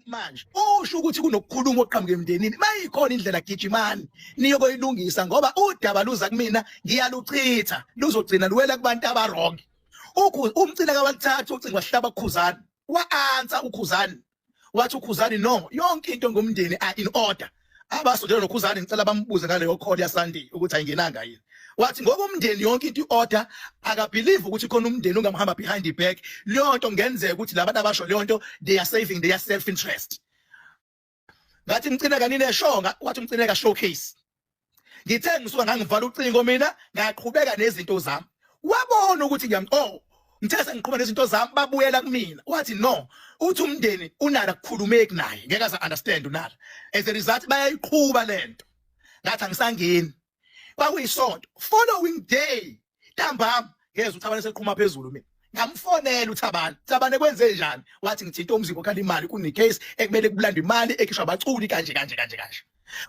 manje usho ukuthi kunokukhuluma oqhamuke emndenini mayikhona indlela gijimani niyokoyilungisa ngoba udaba luza kumina ngiyaluchitha luzogcina luwela kubantu abarongi umcila kawalithatha ucingo wahlaba kukhuzani wa-answer ukhuzani wathi ukhuzani no yonke into ngomndeni in order abasondela nokhuzani ngicela bambuze ngaleyo call yaSunday ukuthi ayingenanga yini wathi ngoba umndeni yonke into order akabelieve ukuthi khona umndeni ungamhamba behind the back leyo nto ngenzeka ukuthi labantu abasho leyo nto they are saving their self interest ngathi ngicina kanini eshonga wathi umcineka showcase ngithe ngisuka ngangivala ucingo mina ngaqhubeka nezinto zami wabona ukuthi ngithe sengiqhubeka nezinto zami babuyela kumina wathi no uthi umndeni unala kukhulumeki naye ngeke aza understand unala as a result bayayiqhuba lento ngathi angisangeni kwakuyisonto following day ntambama ngeze uThabane seqhuma phezulu mina ngamfonela uThabane kwenze njani wathi ngithinta umzimba okhala imali kunecase ekumele kulandwe imali ekhishwa abaculi kanje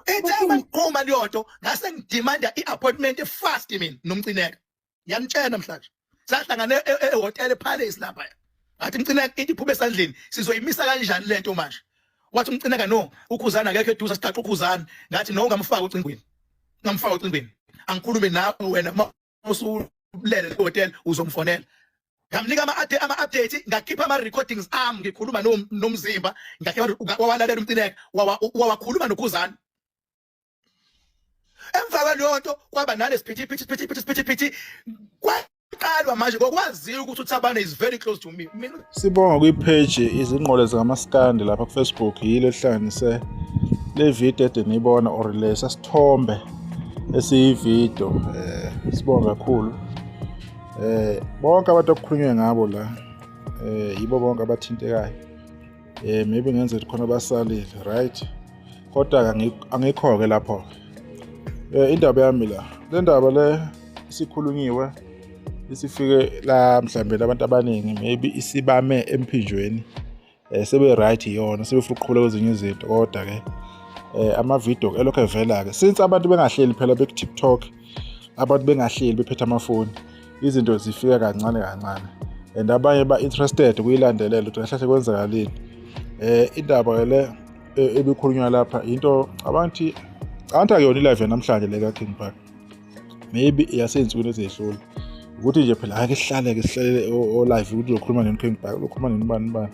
ethe ngiqhuma liyonto ngase ngidemanda iappointment fast mina nomcineka ngiyamtshela namhlanje sahlangana ehotel Palace lapha athi umcineka ithi iphube esandleni sizoyimisa kanjani lento manje wathi umcineka no ukhuzana akekho eduza siqaqa ukhuzana ngathi no ungamfaka ucingweni ngamfaka ucingweni angikhulume nawe wena usulele ehotel uzomfonela ngamnika ama-update ngakhipha ama-recordings ami ngikhuluma nomzimba ngakhipha wawalalela umcineka wawakhuluma nokhuzana emva kwaleyo nto kwaba nalesiphithiphithi kwaqalwa manje ngokwaziyo ukuthi uThabane is very close to me sibonga kwipage izinqole zikamaskandi lapha ku-Facebook yilo ehlanganise le video ede niyibona or le sasithombe esiyivideo sibonga kakhulu bonke abantu okukhulunywe ngabo la yibo bonke abathintekayo maybe ngenze khona basalile right kodwa angikho-ke lapho indaba yami la le ndaba le isikhulunyiwe isifike la mhlambe labantu abaningi maybe isibame emphinjweni sebe right yona sebefuna ukuqhubula kwezinye izinto kodwa ke ama-video elokhu evela-ke since abantu bengahleli phela beku-TikTok abantu bengahleli bephethe amafoni izinto zifika kancane and abanye ba-interested ukuyilandelela ukuthi kahle kwenzakalini indaba le ebikhulunywa lapha into abantu akuyona i-live namhlanje le ka-King Park maybe iyasey'nsukwini ezidlule ukuthi nje phela ake sihlalele o-live ukuthi uzokhuluma ne-King Park uzokhuluma nobani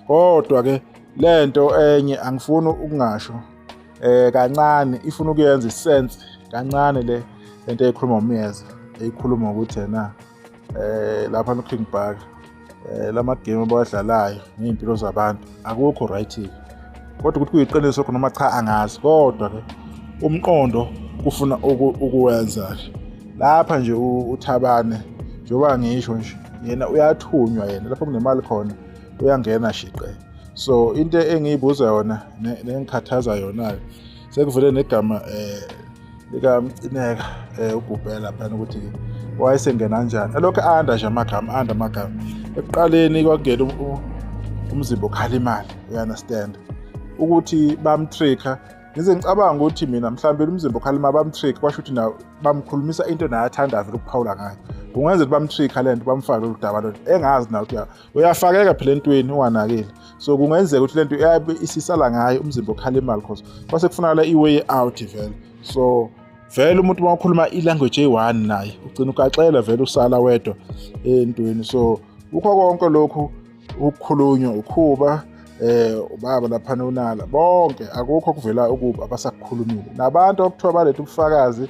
kodwa-ke le nto enye angifuni ukungasho kancane ifuna ukuyenza isense kancane le nto eyikhuluma umyeza eyikhuluma ukuthi yena lapha no-King Park lamagame abawadlalayo ney'mpilo zabantu akukho right-ke kodwa ukuthi kuyiqiniso khona noma cha angazi kodwa-ke umqondo kufuna ukuwenza-ke lapha nje uThabane njengoba ngisho nje yena uyathunywa yena lapho kunemali khona uyangena shiqe so into engiyibuza yona nengikhathaza yona sekuvele negama likaMcineka uBhubhela lapha ukuthi wayesengena kanjani alokho anda nje amagama ekuqaleni kwakungena umzimba okhala imali you understand ukuthi bamtricka ngize ngicabanga ukuthi mina mhlawumbe umzimba okhala imali bamtricka kwasho ukuthi nawo bamkhulumisa into naye athanda vele ukuphawula ngayo kungenza ukuthi bamtricka lento bamfake lolu daba lo engazi nawo ukuthi uyafakeka phela entweni unganakile so kungenzeka ukuthi lento iyabe isisala ngayo umzimba okhala imali because kwase kufunakala i-way out vele so vele umuntu uma ukhuluma i-language eyi-one naye ugcina ugaxela vele usala wedwa entweni so kukho konke lokhu ukukhulunywa ukhuba ubaba laphana unala bonke akukho kuvela ukuba abasakukhulumile nabantu okuthiwa baletha ubufakazi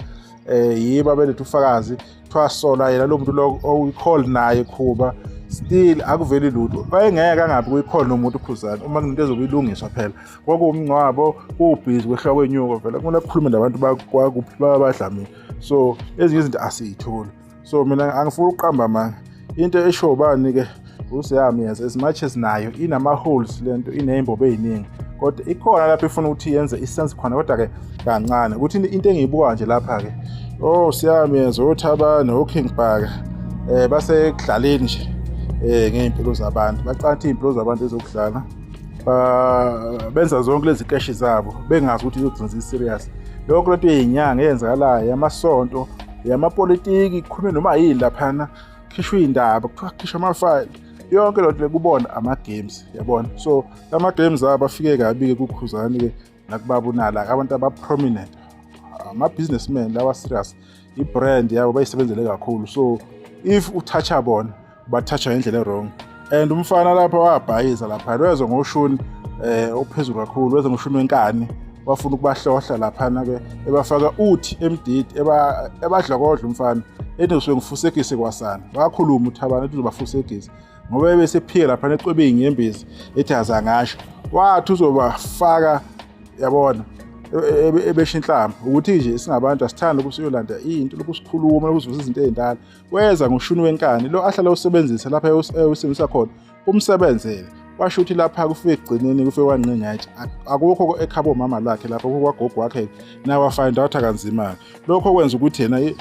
yibo abeletha ubufakazi kuthiwa sola yena lo muntu lo oyi-call naye khuba still akuveli lutho wayengeke angabi kuyi-call nomuntu ukhuzana uma kunento ezokuyilungiswa phela kwakuwumngcwabo kuwubhizi kwehla kwenyuko vele kumele kukhulume nabantu bakuphi babadlamile so ezinye izinto asiyitholi so mina angifuna ukuqamba manga into esho bani-ke usiyamiyeza as much as nayo inama-holes lento iney'mbobo ey'ningi kodwa ikhona lapho ifuna ukuthi yenze isense khona kodwa-ke kancane ukuthi into engiyibuka nje lapha-ke siyamiyeza oThabane o-King Park basekudlaleni nje ngey'mpilo zabantu bacantha iy'mpilo zabantu ezokudlala benza zonke lezi keshi zabo bengazi ukuthi izogcina ziserious lokho lento yey'nyanga eyenzakalayo yamasonto yamapolitiki kukhulume noma yini laphana khishwe iy'ndaba kuthiwa khishwe amafayili yonke lonto le kubona ama-games yabona. So ama-games abo afike kabi-ke kuKhuzani-ke nakubaba uNala, abantu aba-prominent, ama-businessmen lawa serious, i-brand yabo bayisebenzele kakhulu. So if uthatha bona bathatha ngendlela e-wrong, and umfana lapha wabhayiza lapha wezwe ngoshuni ophezulu kakhulu, wezwe ngoshuni wenkani, wafuna ukubahlohla laphana-ke ebafaka uthi emdidi ebadlokodla umfana ethi ngisuke ngifusekise kwasana. Wakhuluma uThabana ethi uzobafusekisa ngoba ebesephike laphana ecwebe iy'nyembezi ethi azangasho, wathi uzobafaka yabona ebesha inhlamba ukuthi nje singabantu asithanda ukuthi uyolanda into lokhu sikhuluma lokuzivusa izinto ey'ndala. Weza ngoshuni wenkani lo ahlala usebenzisa lapha usebenzisa khona umsebenzele, washo ukuthi lapha kufike ekugcineni kufike wanqinyathi akukho ekhaba omama lakhe lapha kwagogo wakhe nawe wafind out kanzima. Lokho kwenza ukuthi yena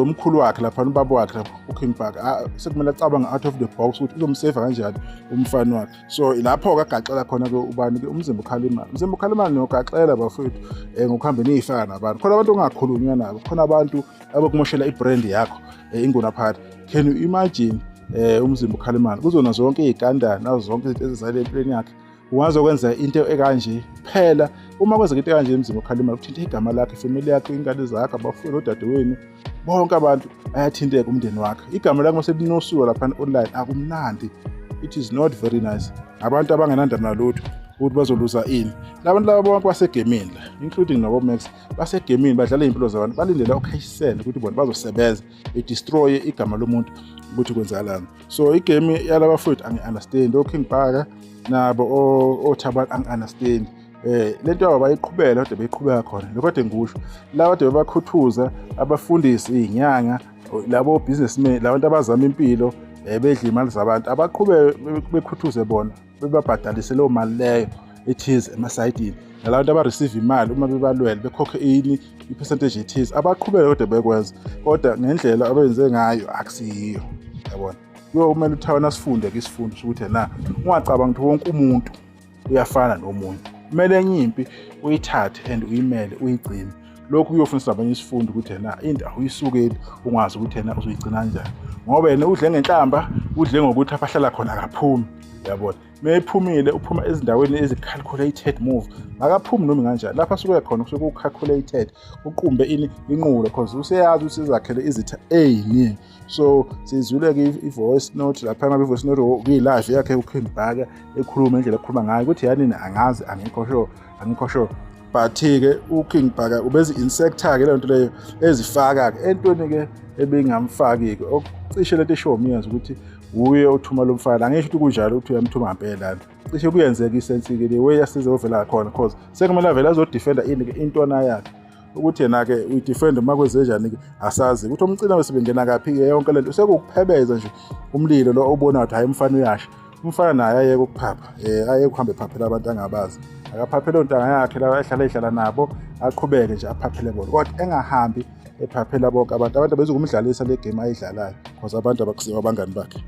umkhulu wakhe lapha ubaba wakhe lapha uKing Bhaka sekumele acabanga out of the box ukuthi uzomseva kanjani umfana wakhe. So lapho-ke agaxela khona-ke ubani-ke uMzimba uKhalimani. uMzimba uKhalimani nogaxela bafowethu ngokuhamba niy'faka nabantu. Khona abantu ongakhulunywa nabo, khona abantu abakumoshela i-brand yakho ingunaphakade. Can you imagine uMzimba uKhalimani kuzona zonke iy'gandana nazo zonke izinto ezizale empilweni yakhe ungazokwenza into ekanje phela. Uma kwenzeka into ekanje uMzimba uKhalimani kuthinta igama lakhe, ifamily yakhe, ingane zakhe, abafowethu, odadewenu, bonke abantu ayathinteka umndeni wakhe. Igama lakhe mase linosiwe laphana online akumnandi, it is not very nice. Abantu abangenandaba nalutho ukuthi bazoluza ini. Labantu laba bonke basegemini la, including nabo-Max, basegemini badlala iy'mpilo zabantu, balindela ukhayisela ukuthi bona bazosebenza bedestroye igama lomuntu ukuthi kwenzakalani. So igame yalaba bafowethu angi-understand, oKing Bhaka nabo oThabana angi-understand. Lento yabo bayiqhubela kodwa beyiqhubeka khona. Lokho kade ngikusho laba kade bebakhuthuza abafundisi, iy'nyanga, labo businessmen, labantu abazama impilo bedla imali zabantu, abaqhubeke bekhuthuze bona bebabhadalise leyo mali leyo ethize emasayidini. Nalabantu abareceive imali uma bebalwele bekhokhe i-percentage ethize, abaqhubeke kodwa bekwenza, kodwa ngendlela abenze ngayo akusiyiyo yabona. Kumele uThabana asifunde-ke isifundo sokuthi ungacabanga ukuthi wonke umuntu uyafana nomunye. Kumele enye impi uyithathe and uyimele uyigcine. Lokhu kuyofundisa abanye isifundo ukuthi into awuyisukeli ungazi ukuthi uzoyigcina kanjani, ngoba yena udle ngenhlamba, udle ngokuthi abahlala khona akaphumi yabona. Meyiphumile uphuma ezindaweni ezi-calculated move, akaphumi noma kanjani. Lapha suke khona kusuke ku-calculated, uqumbe inqulo because useyazi ukuthi uzakhele izitha ey'ningi. So sizwile-ke i-voice note lapha i-voice note kuyi-live yakhe uKing Bhaka ekhuluma indlela ekhuluma ngayo ukuthi yanini angazi, angikho sure. But-ke uKing Bhaka ubezi-insector-ke leyo nto leyo ezifaka-ke entweni-ke ebingamfaki-ke okucishe lento eshow means ukuthi uye othuma lo mfana. Angisho ukuthi kunjalo ukuthi uyamthuma ngempela, cishe kuyenzeka isensi-ke le way asize ovela khona because sekumele avele azodefenda intwana yakhe ukuthi yena-ke uyidefende uma kwenzenjani-ke asazi ukuthi umcina wesebengena kaphi-ke yonke lento sekukuphebeza nje umlilo lo obona ukuthi hayi umfana uyasha. Umfana naye ayeke ukuphapha, ayeke ukuhamba ephaphela abantu angabazi, akaphaphele ontanga yakhe la ehlala nabo, aqhubeke nje aphaphele bona kodwa engahambi ephaphela bonke abantu bezokumdlalisa le game ayidlalayo because abantu abakusiwa abangani bakhe.